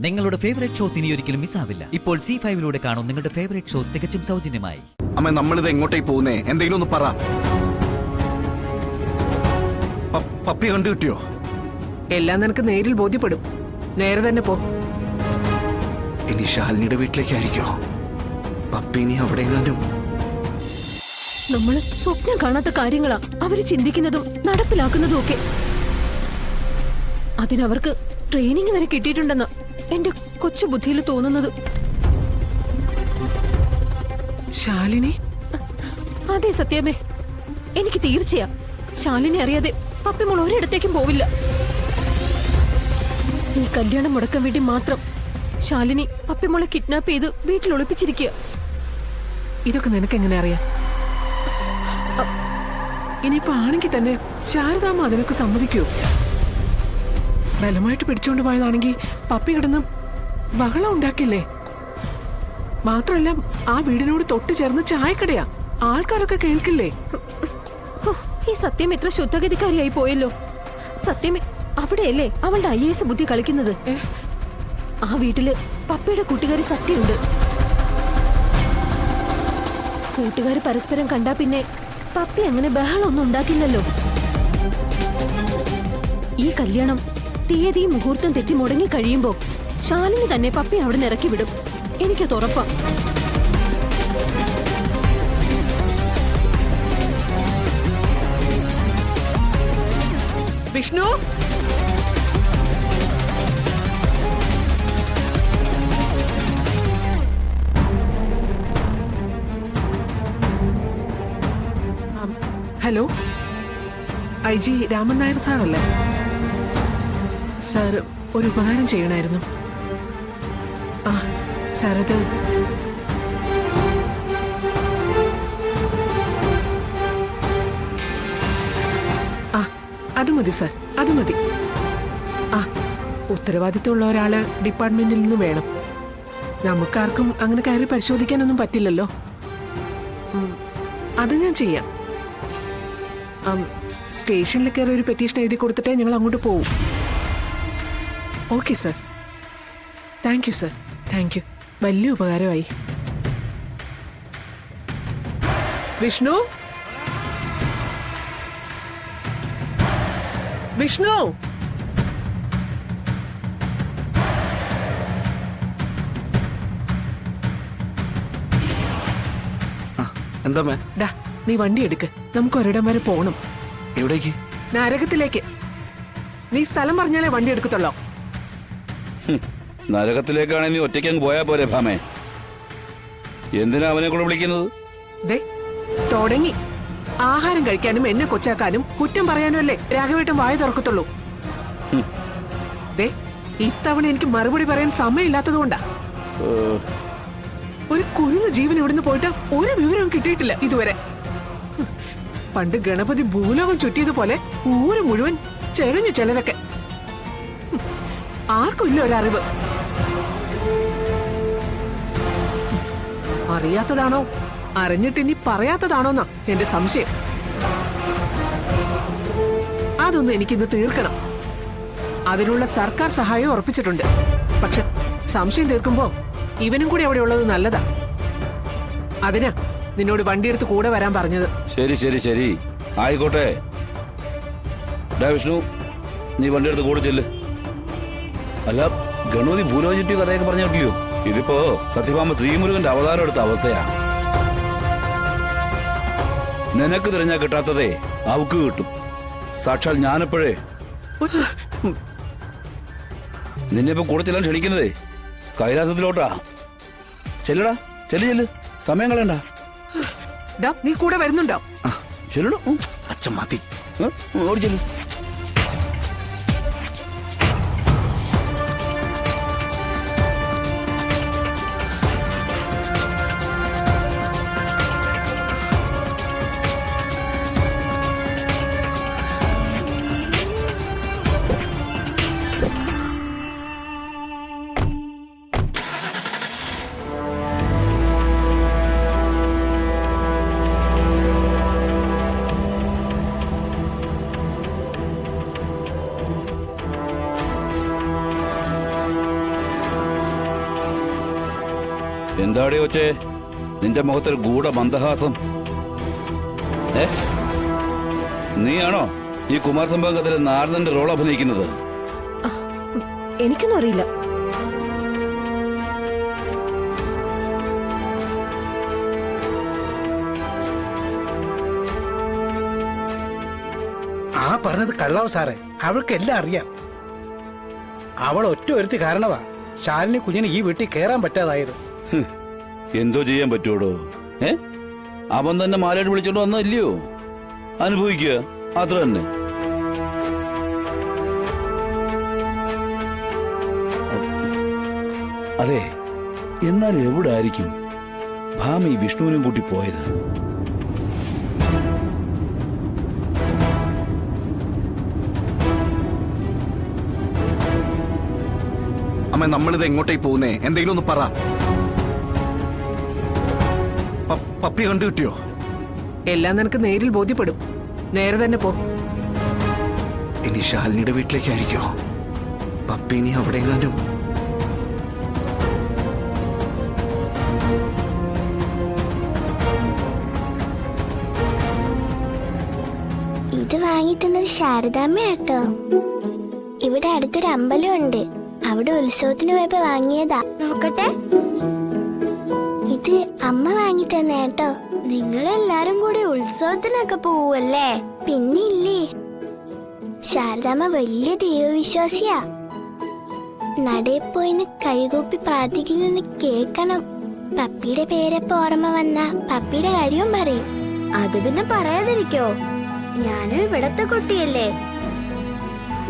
നിങ്ങളുടെ favourite shows ഇനി ഒരിക്കലും മിസ്സാവില്ല. ഇപ്പോൾ C5 കാണും നിങ്ങളുടെ ഫേവറേറ്റ് ഷോസ് തികച്ചും സൗജന്യമായി. അമ്മ നമ്മളിത് എങ്ങോട്ടേക്ക് പോകുന്നേ? എന്തെങ്കിലും ഒന്ന് പറ. പപ്പി കണ്ടു കിട്ടിയോ? എല്ലാം നിനക്ക് നേരിൽ ബോധ്യപ്പെടും. നേരെ തന്നെ പോ. ഇനി ശാലിനിയുടെ വീട്ടിലേക്കായിരിക്കോ? പപ്പി ഇനി അവിടെ എങ്ങാനും? നമ്മള് സ്വപ്നം കാണാത്ത കാര്യങ്ങളാ അവര് ചിന്തിക്കുന്നതും നടപ്പിലാക്കുന്നതും ഒക്കെ. അതിനവർക്ക് ട്രെയിനിങ് വരെ കിട്ടിയിട്ടുണ്ടെന്ന് എന്റെ കൊച്ചു ബുദ്ധിയിൽ തോന്നുന്നത്. ശാലിനി? അതെ സത്യമേ, എനിക്ക് തീർച്ചയാ ശാലിനി അറിയാതെ പപ്പിമോൾ ഒരിടത്തേക്കും പോവില്ല. ഈ കല്യാണം മുടക്കാൻ വേണ്ടി മാത്രം ശാലിനി പപ്പിമോളെ കിഡ്നാപ്പ് ചെയ്ത് വീട്ടിൽ ഒളിപ്പിച്ചിരിക്കുക. ഇതൊക്കെ നിനക്ക് എങ്ങനെ അറിയാം? ഇനിയിപ്പോ ആണെങ്കിൽ തന്നെ ശാരദാമ്മ അതിനൊക്കെ സമ്മതിക്കൂ? ബലമായിട്ട് പിടിച്ചോണ്ട് പോയതാണെങ്കിൽ പപ്പി കിടന്ന് ബഹളം ഉണ്ടാക്കില്ലേ? മാത്രല്ല ആ വീടിനോട് തൊട്ട് ചേർന്ന് ചായക്കടയാ, ആൾക്കാരൊക്കെ കേൾക്കില്ലേ? ഈ സത്യം എത്ര ശുദ്ധഗതിക്കാരിയായി പോയല്ലോ. സത്യം അവിടെയല്ലേ അവളുടെ IAS ബുദ്ധി കളിക്കുന്നത്. ആ വീട്ടില് പപ്പയുടെ കൂട്ടുകാരി സത്യമുണ്ട്. കൂട്ടുകാര് പരസ്പരം കണ്ടാ പിന്നെ പപ്പി അങ്ങനെ ബഹളമൊന്നും ഉണ്ടാക്കില്ലല്ലോ. ഈ കല്യാണം തീയതിയും മുഹൂർത്തം തെറ്റി മുടങ്ങി കഴിയുമ്പോ ശാലിനി തന്നെ പപ്പി അവിടെ നിന്ന് ഇറക്കി വിടും. എനിക്കത് ഉറപ്പാ. വിഷ്ണു, ഹലോ, IG രാമൻ നായർ സാറല്ലേ? സാർ ഒരു ഉപകാരം ചെയ്യണമായിരുന്നു. ആ സാർ, അത് മതി സാർ, അത് മതി. ഉത്തരവാദിത്തമുള്ള ഒരാള് ഡിപ്പാർട്ട്മെന്റിൽ നിന്ന് വേണം. നമുക്കാർക്കും അങ്ങനെ കയറി പരിശോധിക്കാനൊന്നും പറ്റില്ലല്ലോ. അത് ഞാൻ ചെയ്യാം. സ്റ്റേഷനിൽ കയറി ഒരു പെറ്റീഷൻ എഴുതി കൊടുത്തിട്ടേ ഞങ്ങൾ അങ്ങോട്ട് പോവും. Okay sir, thank you sir, thank you. വലിയ ഉപകാരമായി. വിഷ്ണു, വിഷ്ണു, എന്താ ഡാ, നീ വണ്ടി എടുക്ക്, നമുക്ക് ഒരിടം വരെ പോണം. എവിടേക്ക്? നരകത്തിലേക്ക്. നീ സ്ഥലം പറഞ്ഞാലേ വണ്ടി എടുക്കത്തുള്ളോ? നരകത്തിലേക്കാണ് നീ ഒറ്റയ്ക്കങ്ങ് പോയാ പോരെ ഭാമേ? എന്തിനാ അവനെ കൂടെ വിളിക്കുന്നത്? ദേ തുടങ്ങി. ആഹാരം കഴിക്കാനും എന്നെ കൊച്ചാക്കാനും കുറ്റം പറയാനും അല്ലേ രാഘവേട്ടൻ വായ തുറക്കത്തുള്ളൂ. ദേ ഇത്തവണ എനിക്ക് മറുപടി പറയാൻ സമയമില്ലാത്തതുകൊണ്ടാ. ഒരു കുരുന്ന് ജീവൻ ഇവിടുന്ന് പോയിട്ട് ഒരു വിവരവും കിട്ടിയിട്ടില്ല ഇതുവരെ. പണ്ട് ഗണപതി ഭൂലോകം ചുറ്റിയതുപോലെ ഊര് മുഴുവൻ ചെകഞ്ഞു ചിലരൊക്കെ. ആർക്കും ഇല്ല ഒരറിവ്. അറിയാത്തതാണോ അറിഞ്ഞിട്ട് ഇനി പറയാത്തതാണോന്നാ എന്റെ സംശയം. അതൊന്നും എനിക്കിന്ന് തീർക്കണം. അതിനുള്ള സർക്കാർ സഹായം ഉറപ്പിച്ചിട്ടുണ്ട്. പക്ഷെ സംശയം തീർക്കുമ്പോ ഇവനും കൂടി അവിടെ ഉള്ളത് നല്ലതാ. അതിനാ നിന്നോട് വണ്ടിയെടുത്ത് കൂടെ വരാൻ പറഞ്ഞത്. ശരി ശരി ശരി, ആയിക്കോട്ടെ. വിഷ്ണു, നീ വണ്ടിയെടുത്ത് കൂടെ ചെല്ല്. അല്ല, ഗണപതി ഭൂലോകം ചുറ്റിയ കഥയൊക്കെ പറഞ്ഞു കേട്ടില്ലയോ? ഇതിപ്പോ സത്യഭാമ ശ്രീമുരുകന്റെ അവതാരം എടുത്ത അവസ്ഥയാ. നിനക്ക് തിരഞ്ഞാ കിട്ടാത്തതേ അവക്ക് കിട്ടും. സാക്ഷാൽ ഞാനെപ്പോഴേ നിന്നെ ഇപ്പൊ കൂടെ ചെല്ലാൻ ക്ഷണിക്കുന്നതേ കൈലാസത്തിലോട്ടാ. ചെല്ലടാ, ചെല്ല്, സമയം കളയണ്ട. നീ കൂടെ വരുന്നുണ്ടോ? ചെല്ലടോ. അച്ഛൻ മതി, ഓടി ചെല്ലു. എന്താടി കൊച്ചേ നിന്റെ മുഖത്തൊരു ഗൂഢ മന്ദഹാസം? നീയാണോ ഈ കുമാർ സംഭവത്തിലെ നാരദന്റെ റോൾ അഭിനയിക്കുന്നത്? എനിക്കൊന്നും അറിയില്ല. ആ പറഞ്ഞത് കള്ളാവ് സാറേ, അവൾക്കെല്ലാം അറിയാം. അവൾ ഒറ്റ ഒരുത്തി കാരണമാ ശാലിനി കുഞ്ഞിന് ഈ വീട്ടിൽ കയറാൻ പറ്റാതായത്. എന്തോ ചെയ്യാൻ പറ്റുവോടോ? അവൻ തന്നെ മാലായിട്ട് വിളിച്ചോണ്ട് വന്നല്ലയോ? അനുഭവിക്കുക അത്ര തന്നെ. അതെ, എന്നാൽ എവിടെ ആയിരിക്കും ഭാമി വിഷ്ണുവിനും കൂട്ടി പോയത്? അമ്മ, നമ്മളിത് എങ്ങോട്ടേക്ക് പോകുന്നേ? എന്തെങ്കിലും ഒന്ന് പറ. പപ്പി കണ്ടു കിട്ടിയോ? എല്ലാം നിനക്ക് നേരിൽ ബോധ്യപ്പെടും. നേരെ തന്നെ പോ. ഇനി ശാലിനിയുടെ വീട്ടിലേക്കായിരിക്കോ? പപ്പി ഇനി അവിടെ എങ്ങാനും? ഇത് വാങ്ങിത്തന്നത് ശാരദാമ്മ കേട്ടോ. ഇവിടെ അടുത്തൊരു അമ്പലമുണ്ട്, അവിടെ ഉത്സവത്തിന് പോയപ്പോ വാങ്ങിയതാ. നോക്കട്ടെ. ഇത് അമ്മ വാങ്ങി തന്നെ കേട്ടോ. നിങ്ങളെല്ലാരും കൂടി ഉത്സവത്തിനൊക്കെ പോവല്ലേ? പിന്നെ ഇല്ലേ, ശാരദാമ്മ വലിയ ദൈവവിശ്വാസിയാ. നടയിൽ പോയിന്ന് കൈകൂപ്പി പ്രാർത്ഥിക്കുന്നു കേക്കണം. പപ്പിയുടെ പേരെപ്പോ ഓർമ്മ വന്ന പപ്പിയുടെ കാര്യവും പറയും. അത് പിന്നെ പറയാതിരിക്കോ? ഞാനും ഇവിടത്തെ കുട്ടിയല്ലേ.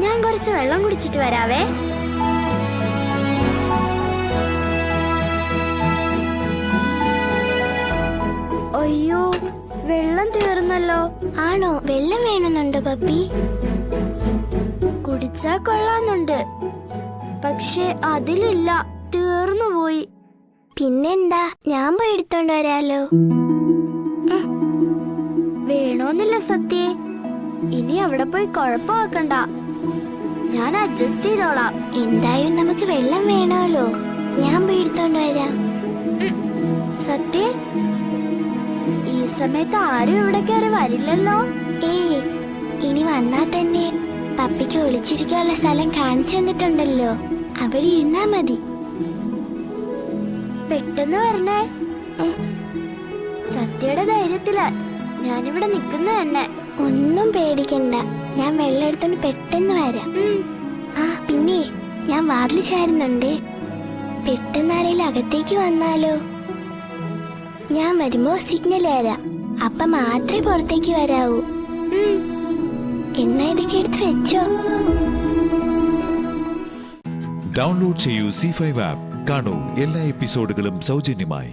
ഞാൻ കുറച്ച് വെള്ളം കുടിച്ചിട്ട് വരാവേ. അയ്യോ, വെള്ളം തീർന്നല്ലോ. ആണോ? വെള്ളം വേണമെന്നുണ്ടോ പപ്പി? കുടിച്ചാ കൊള്ളാന്നുണ്ട്, പക്ഷെ അതിലില്ല, തീർന്നു പോയി. പിന്നെന്താ, ഞാൻ പോയി എടുത്തോണ്ട് വരാലോ. വേണോന്നില്ല സത്യേ. ഇനി അവിടെ പോയി കുഴപ്പമാക്കണ്ട, ഞാൻ അഡ്ജസ്റ്റ് ചെയ്തോളാം. എന്തായാലും നമുക്ക് വെള്ളം വേണമല്ലോ, ഞാൻ പോയി എടുത്തോണ്ട് വരാം. സത്യേ, ഈ സമയത്ത് ആരും ഇവിടെ കയറി വരില്ലല്ലോ. ഏയ്, ഇനി വന്നാ തന്നെ പപ്പിക്ക് ഒളിച്ചിരിക്കാനുള്ള സ്ഥലം കാണിച്ചു തന്നിട്ടുണ്ടല്ലോ, അവിടെ ഇരുന്നാ മതി. പെട്ടെന്ന് വരണേ. സത്യയുടെ ധൈര്യത്തിലാ ഞാനിവിടെ നിക്കുന്ന തന്നെ. ഒന്നും പേടിക്കണ്ട, ഞാൻ വെള്ളം എടുത്തോണ്ട് പെട്ടെന്ന് വരാം. ആ പിന്നെ ഞാൻ വാതിൽ ചാരുന്നുണ്ട്, പെട്ടെന്ന് ആരെങ്കിലും അകത്തേക്ക് വന്നാലോ? ഞാൻ വരുമ്പോ സിഗ്നൽ തരാം, അപ്പൊ മാത്രമേ പുറത്തേക്ക് വരാവൂ. എന്നാ ഇതൊക്കെ എടുത്ത് വെച്ചോ. ഡൗൺലോഡ് ചെയ്യൂ C5 ആപ്പ്. കാണൂ എല്ലാ എപ്പിസോഡുകളും സൗജന്യമായി.